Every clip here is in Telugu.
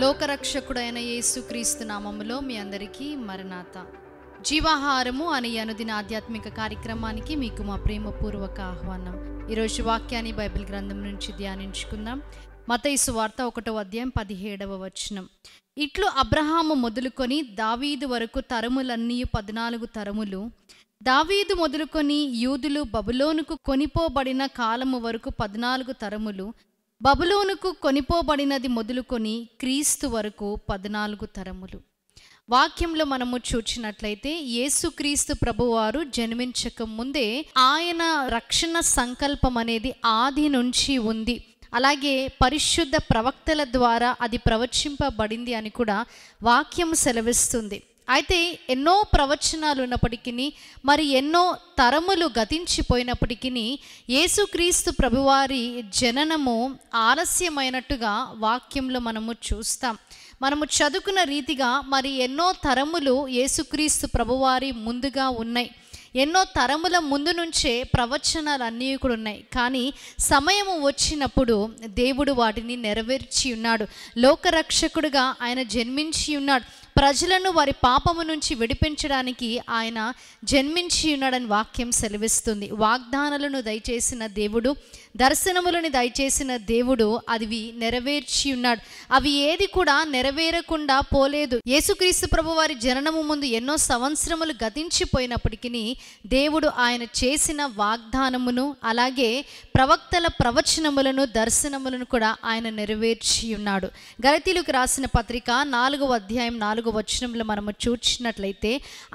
లోకరక్షకుడైన యేసుక్రీస్తు నామములో మీ అందరికీ మరణాత. జీవాహారము అనే అనుదిన ఆధ్యాత్మిక కార్యక్రమానికి మీకు మా ప్రేమపూర్వక ఆహ్వానం. ఈరోజు వాక్యాన్ని బైబిల్ గ్రంథం నుంచి ధ్యానించుకుందాం. మత్తయి సువార్త 1వ అధ్యాయం 17వ వచనం. ఇట్లు అబ్రహాము మొదలుకొని దావీదు వరకు తరములన్నీ 14 తరములు. దావీదు మొదలుకొని యూదులు బబులోనుకు కొనిపోబడిన కాలము వరకు 14 తరములు. బబులోనుకు కొనిపోబడినది మొదలుకొని క్రీస్తు వరకు 14 తరములు. వాక్యంలో మనము చూచినట్లయితే యేసుక్రీస్తు ప్రభువారు జన్మించక ముందే ఆయన రక్షణ సంకల్పం అనేది ఆది నుంచి ఉంది. అలాగే పరిశుద్ధ ప్రవక్తల ద్వారా అది ప్రవచింపబడింది అని కూడా వాక్యం సెలవిస్తుంది. అయితే ఎన్నో ప్రవచనాలు ఉన్నప్పటికీ, మరి ఎన్నో తరములు గతించిపోయినప్పటికీ యేసుక్రీస్తు ప్రభువారి జననము ఆలస్యమైనట్టుగా వాక్యంలో మనము చూస్తాం. మనము చదువుకున్న రీతిగా మరి ఎన్నో తరములు యేసుక్రీస్తు ప్రభువారి ముందుగా ఉన్నాయి. ఎన్నో తరముల ముందు నుంచే ప్రవచనాలు అన్నీ కూడా ఉన్నాయి. కానీ సమయము వచ్చినప్పుడు దేవుడు వాటిని నెరవేర్చి ఉన్నాడు. లోకరక్షకుడుగా ఆయన జన్మించి ఉన్నాడు. ప్రజలను వారి పాపము నుంచి విడిపించడానికి ఆయన జన్మించి ఉన్నాడని వాక్యం సెలవిస్తుంది. వాగ్దానాలను దయచేసిన దేవుడు, దర్శనములను దయచేసిన దేవుడు అవి నెరవేర్చి ఉన్నాడు. అవి ఏది కూడా నెరవేరకుండా పోలేదు. యేసుక్రీస్తు ప్రభు వారి జననము ముందు ఎన్నో సంవత్సరములు గతించిపోయినప్పటికీ దేవుడు ఆయన చేసిన వాగ్దానమును, అలాగే ప్రవక్తల ప్రవచనములను, దర్శనములను కూడా ఆయన నెరవేర్చి ఉన్నాడు. గలతీయులకు రాసిన పత్రిక 4వ అధ్యాయం 4వ వచనంలో మనము చూచినట్లయితే,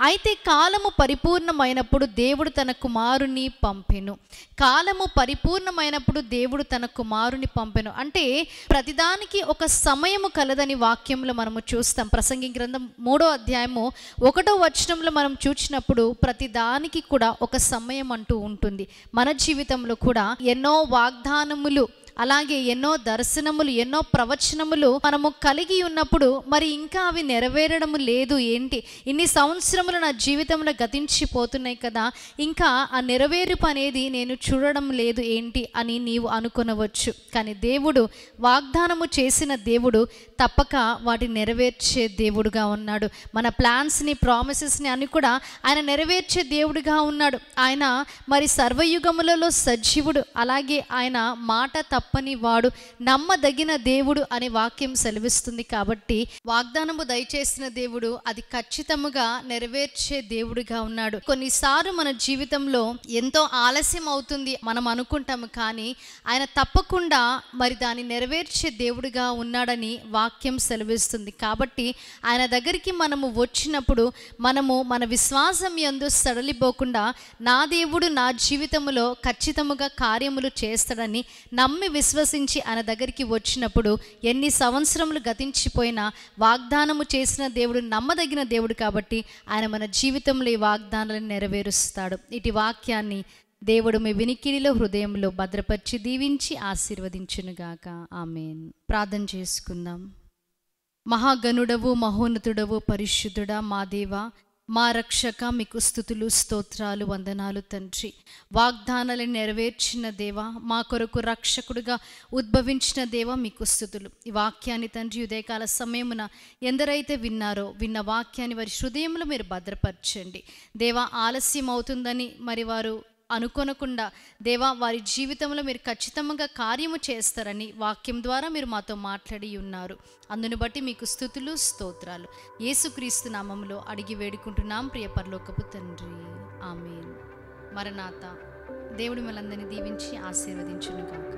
అయితే కాలము పరిపూర్ణమైనప్పుడు దేవుడు తన కుమారుని పంపెను. కాలము పరిపూర్ణమైనప్పుడు దేవుడు తన కుమారుని పంపెను అంటే ప్రతిదానికి ఒక సమయము కలదని వాక్యంలో మనము చూస్తాం. ప్రసంగి గ్రంథం 3వ అధ్యాయము 1వ వచనంలో మనం చూచినప్పుడు ప్రతిదానికి కూడా ఒక సమయం అంటూ ఉంటుంది. మన జీవితంలో కూడా ఎన్నో వాగ్దానములు, అలాగే ఎన్నో దర్శనములు, ఎన్నో ప్రవచనములు మనము కలిగి ఉన్నప్పుడు మరి ఇంకా అవి నెరవేరడము లేదు. ఏంటి, ఇన్ని సంవత్సరములు నా జీవితంలో గతించిపోతున్నాయి కదా, ఇంకా ఆ నెరవేర్పు అనేది నేను చూడడం లేదు ఏంటి అని నీవు అనుకొనవచ్చు. కానీ దేవుడు వాగ్దానము చేసిన దేవుడు తప్పక వాటి నెరవేర్చే దేవుడుగా ఉన్నాడు. మన ప్లాన్స్ని, ప్రామిసెస్ని అని కూడా ఆయన నెరవేర్చే దేవుడుగా ఉన్నాడు. ఆయన మరి సర్వయుగములలో సజీవుడు, అలాగే ఆయన మాట తప్పని వాడు, నమ్మదగిన దేవుడు అనే వాక్యం సెలవిస్తుంది. కాబట్టి వాగ్దానము దయచేసిన దేవుడు అది ఖచ్చితముగా నెరవేర్చే దేవుడిగా ఉన్నాడు. కొన్నిసార్లు మన జీవితంలో ఎంతో ఆలస్యం అవుతుంది మనం అనుకుంటాము, కానీ ఆయన తప్పకుండా మరి దాన్ని నెరవేర్చే దేవుడిగా ఉన్నాడని వాక్యం సెలవిస్తుంది. కాబట్టి ఆయన దగ్గరికి మనము వచ్చినప్పుడు మనము మన విశ్వాసం యందు సడలిపోకుండా నా దేవుడు నా జీవితంలో ఖచ్చితముగా కార్యములు చేస్తాడని నమ్మి విశ్వసించి ఆయన దగ్గరికి వచ్చినప్పుడు ఎన్ని సంవత్సరములు గతించిపోయినా వాగ్దానము చేసిన దేవుడు నమ్మదగిన దేవుడు. కాబట్టి ఆయన మన జీవితంలో ఈ వాగ్దానాలను నెరవేరుస్తాడు. ఇటు వాక్యాన్ని దేవుడు మీ వినికిడిలో, హృదయంలో భద్రపరిచి దీవించి ఆశీర్వదించునుగాక. ఆమేన్. ప్రార్థన చేసుకుందాం. మహాగణుడవు, మహోన్నతుడవు, పరిశుద్ధుడా మా దేవా, మా రక్షక, మీకు స్తుతులు, స్తోత్రాలు, వందనాలు తండ్రి. వాగ్దానాలను నెరవేర్చిన దేవా, మా కొరకు రక్షకుడుగా ఉద్భవించిన దేవా, మీకు స్తుతులు. ఈ వాక్యాన్ని తండ్రి ఉదయకాల సమయమున ఎందరైతే విన్నారో విన్న వాక్యాన్ని వారి హృదయంలో మీరు భద్రపరచండి దేవా. ఆలస్యం అవుతుందని మరి వారు అనుకొనకుండా దేవా, వారి జీవితంలో మీరు ఖచ్చితంగా కార్యము చేస్తారని వాక్యం ద్వారా మీరు మాతో మాట్లాడి ఉన్నారు. అందును బట్టి మీకు స్తుతులు, స్తోత్రాలు. యేసుక్రీస్తు నామములో అడిగి వేడుకుంటున్నాం ప్రియ పరలోకపు తండ్రి. ఆమేన్. మరణాత. దేవుడు మనందరినీ దీవించి ఆశీర్వదించును గాక.